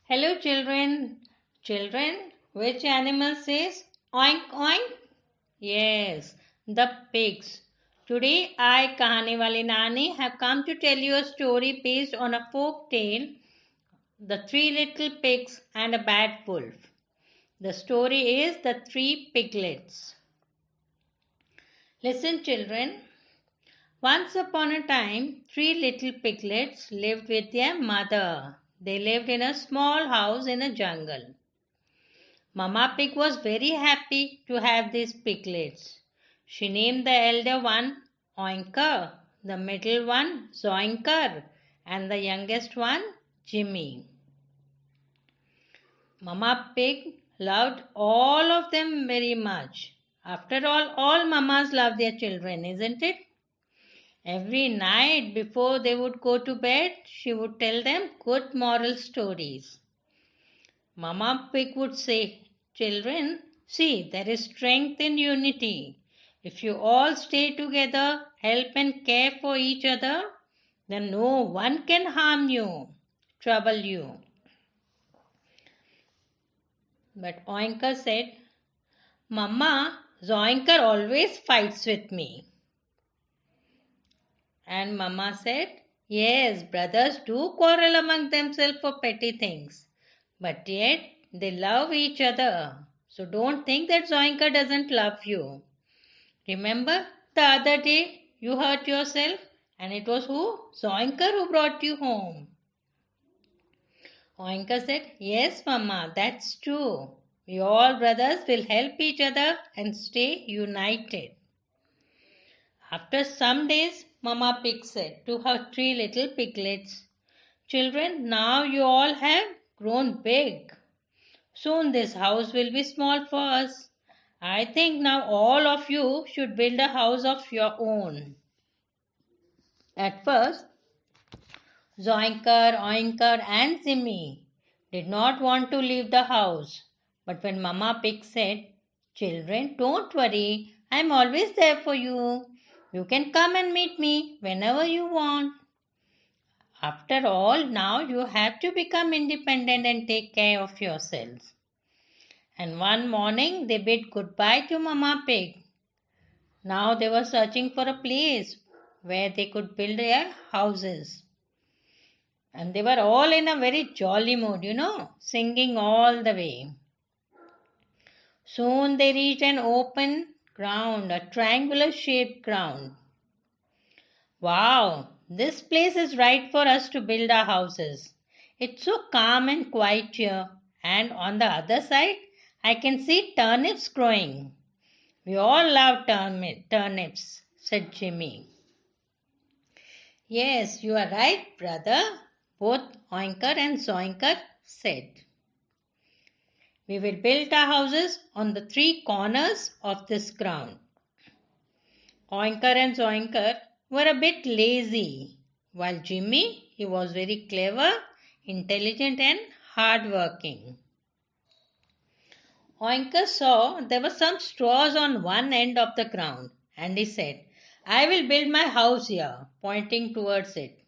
Hello children. Children, which animal says oink oink? Yes, the pigs. Today I, Kahani Wali Nani, have come to tell you a story based on a folk tale, The Three Little Pigs and a Bad Wolf. The story is The Three Piglets. Listen children. Once upon a time, three little piglets lived with their mother. They lived in a small house in a jungle. Mama Pig was very happy to have these piglets. She named the elder one Oinker, the middle one Zoinker, and the youngest one Jimmy. Mama Pig loved all of them very much. After all mamas love their children, isn't it? Every night before they would go to bed, she would tell them good moral stories. Mama Pig would say, "Children, see, there is strength in unity. If you all stay together, help and care for each other, then no one can harm you, trouble you." But Oinker said, "Mama, Zoinker always fights with me." And Mama said, "Yes, brothers do quarrel among themselves for petty things, but yet they love each other. So don't think that Zoinka doesn't love you. Remember the other day you hurt yourself and it was who? Zoinka who brought you home." Oinka said, "Yes, Mama, that's true. We all brothers will help each other and stay united." After some days, Mama Pig said to her three little piglets, "Children, now you all have grown big. Soon this house will be small for us. I think now all of you should build a house of your own." At first, Zoinker, Oinker, and Zimmy did not want to leave the house. But when Mama Pig said, "Children, don't worry, I'm always there for you. You can come and meet me whenever you want. After all, now you have to become independent and take care of yourselves." And one morning they bid goodbye to Mama Pig. Now they were searching for a place where they could build their houses. And they were all in a very jolly mood, singing all the way. Soon they reached an open ground, a triangular shaped ground. "Wow, this place is right for us to build our houses. It's so calm and quiet here, and on the other side, I can see turnips growing. We all love turnips," said Jimmy. "Yes, you are right, brother," both Oinker and Zoinker said. "We will build our houses on the three corners of this ground." Oinker and Zoinker were a bit lazy, while Jimmy, he was very clever, intelligent and hard-working. Oinker saw there were some straws on one end of the ground, and he said, "I will build my house here," pointing towards it.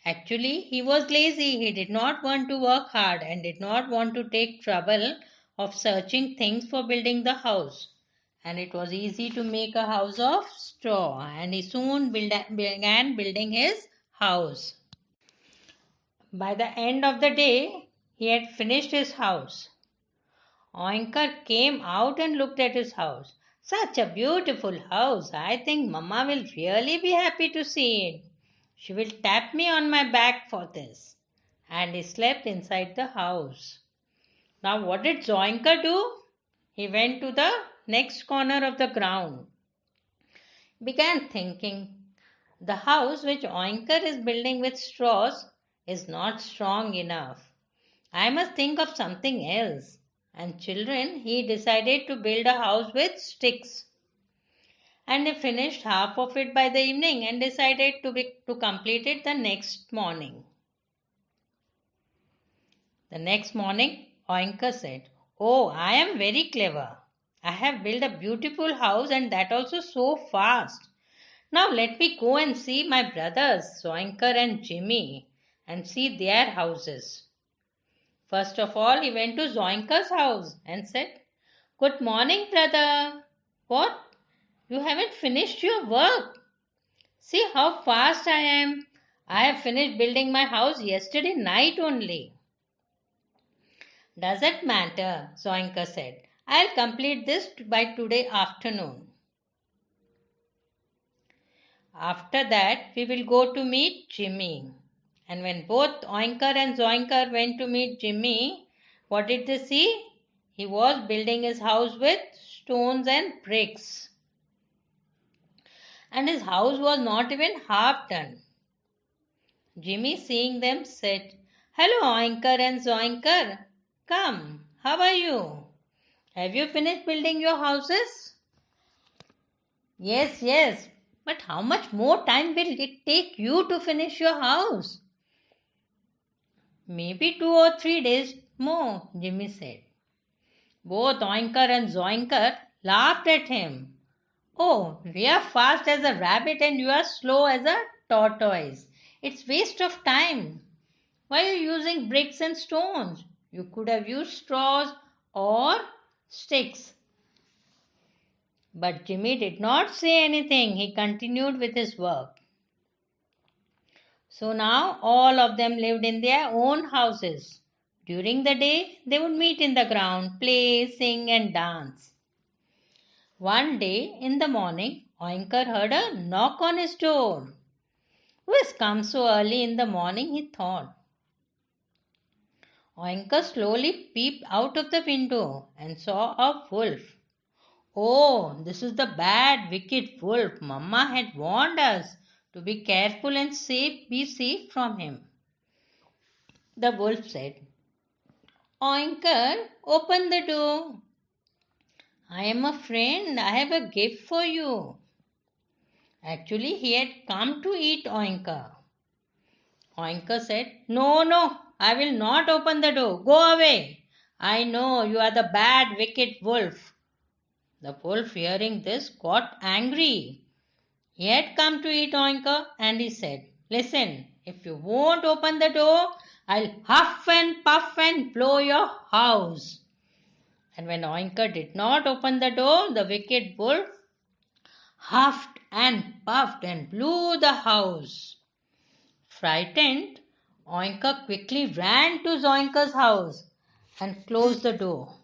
Actually, he was lazy. He did not want to work hard and did not want to take trouble of searching things for building the house. And it was easy to make a house of straw, and he soon began building his house. By the end of the day, he had finished his house. Oinker came out and looked at his house. "Such a beautiful house. I think Mama will really be happy to see it. She will tap me on my back for this." And he slept inside the house. Now what did Zoinker do? He went to the next corner of the ground. Began thinking, "The house which Oinker is building with straws is not strong enough. I must think of something else." And children, he decided to build a house with sticks. And he finished half of it by the evening and decided to complete it the next morning. The next morning, Oinker said, "Oh, I am very clever. I have built a beautiful house and that also so fast. Now let me go and see my brothers, Zoinker and Jimmy, and see their houses." First of all, he went to Zoinka's house and said, "Good morning, brother. What? You haven't finished your work? See how fast I am. I have finished building my house yesterday night only." "Doesn't matter," Zoinka said. "I'll complete this by today afternoon. After that, we will go to meet Jimmy." And when both Oinkar and Zoinkar went to meet Jimmy, what did they see? He was building his house with stones and bricks. And his house was not even half done. Jimmy, seeing them, said, "Hello, Oinkar and Zoinkar. Come, how are you? Have you finished building your houses?" "Yes, yes. But how much more time will it take you to finish your house?" "Maybe 2 or 3 days more," Jimmy said. Both Oinkar and Zoinkar laughed at him. "Oh, we are fast as a rabbit and you are slow as a tortoise. It's waste of time. Why are you using bricks and stones? You could have used straws or sticks." But Jimmy did not say anything. He continued with his work. So now all of them lived in their own houses. During the day, they would meet in the ground, play, sing, and dance. One day in the morning, Oinkar heard a knock on his door. Who has come so early in the morning, he thought. Oinkar slowly peeped out of the window and saw a wolf. "Oh, this is the bad, wicked wolf. Mamma had warned us to be careful and be safe from him." The wolf said, "Oinkar, open the door. I am a friend. I have a gift for you." Actually, he had come to eat Oinkar. Oinkar said, "No, no, I will not open the door. Go away. I know you are the bad, wicked wolf." The wolf, hearing this, got angry. He had come to eat Oinkar and he said, "Listen, if you won't open the door, I'll huff and puff and blow your house." And when Oinkar did not open the door, the wicked wolf huffed and puffed and blew the house. Frightened, Oinkar quickly ran to Zoinkar's house and closed the door.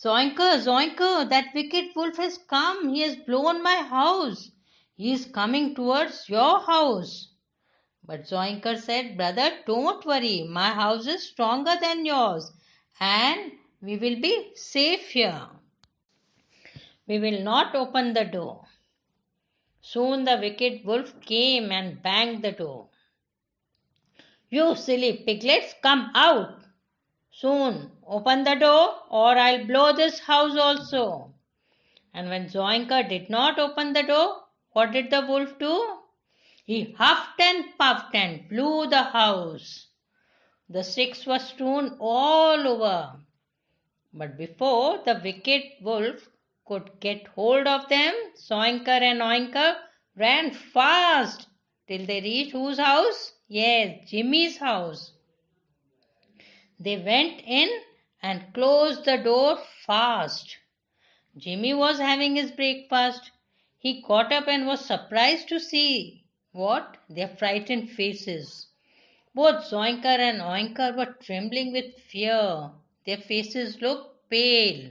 "Zoinker, Zoinker, that wicked wolf has come. He has blown my house. He is coming towards your house." But Zoinker said, "Brother, don't worry. My house is stronger than yours and we will be safe here. We will not open the door." Soon the wicked wolf came and banged the door. "You silly piglets, come out. Soon open the door or I'll blow this house also." And when Zoinker did not open the door, what did the wolf do? He huffed and puffed and blew the house. The sticks were strewn all over. But before the wicked wolf could get hold of them, Zoinker and Oinker ran fast till they reached whose house? Yes, Jimmy's house. They went in and closed the door fast. Jimmy was having his breakfast. He got up and was surprised to see what? Their frightened faces. Both Zoinkar and Oinkar were trembling with fear. Their faces looked pale.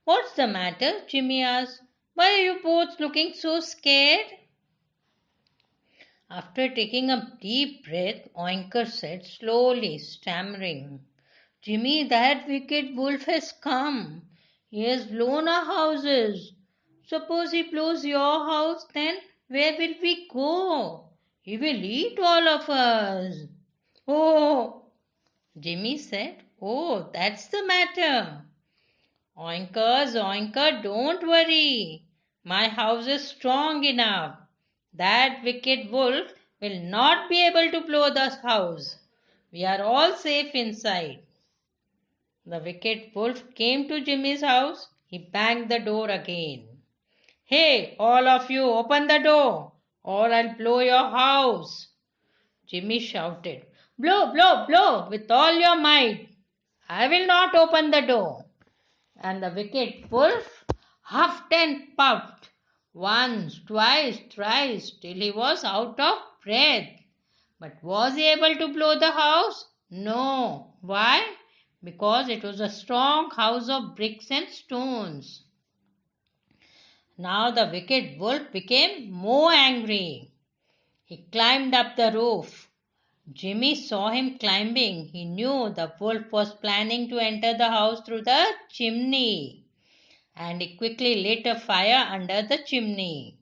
"What's the matter?" Jimmy asked. "Why are you both looking so scared?" After taking a deep breath, Oinkar said slowly, stammering, "Jimmy, that wicked wolf has come. He has blown our houses. Suppose he blows your house, then where will we go? He will eat all of us." "Oh," Jimmy said, "oh, that's the matter. Oinkar, Zoinkar, don't worry. My house is strong enough. That wicked wolf will not be able to blow the house. We are all safe inside." The wicked wolf came to Jimmy's house. He banged the door again. "Hey, all of you, open the door or I'll blow your house." Jimmy shouted, Blow, blow, blow with all your might. I will not open the door. And the wicked wolf huffed and puffed once, twice, thrice, till he was out of breath. But was he able to blow the house? No. Why? Because it was a strong house of bricks and stones. Now the wicked wolf became more angry. He climbed up the roof. Jimmy saw him climbing. He knew the wolf was planning to enter the house through the chimney, and he quickly lit a fire under the chimney.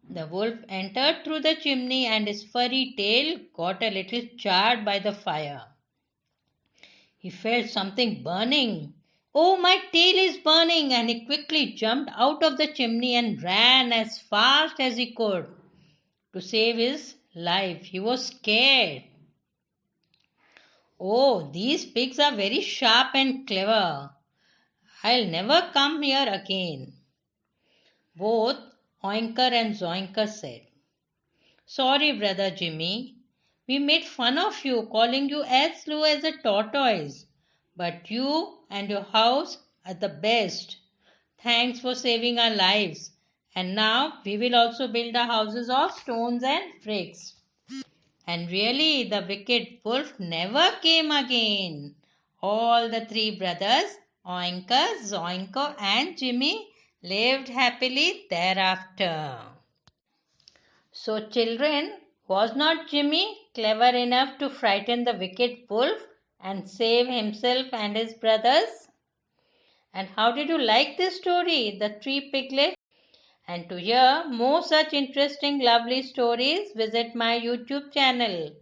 The wolf entered through the chimney, and his furry tail got a little charred by the fire. He felt something burning. Oh, my tail is burning! And he quickly jumped out of the chimney and ran as fast as he could to save his life. He was scared. Oh, these pigs are very sharp and clever. I'll never come here again. Both Oinker and Zoinker said. Sorry, brother Jimmy. We made fun of you, calling you as slow as a tortoise. But you and your house are the best. Thanks for saving our lives. And now we will also build our houses of stones and bricks. And really, the wicked wolf never came again. All the three brothers, Oinker, Zoinker, and Jimmy, lived happily thereafter. So, children, was not Jimmy clever enough to frighten the wicked wolf and save himself and his brothers? And how did you like this story, The Three Piglets? And to hear more such interesting, lovely stories, visit my YouTube channel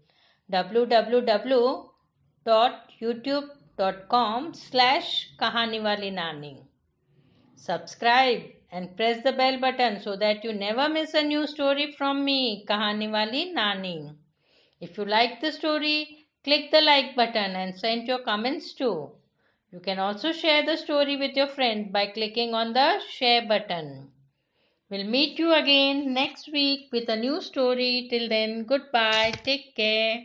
www.youtube.com/kahaniwalinani. Subscribe and press the bell button so that you never miss a new story from me, Kahani Wali Nani. If you like the story, click the like button and send your comments too. You can also share the story with your friend by clicking on the share button. We'll meet you again next week with a new story. Till then, goodbye. Take care.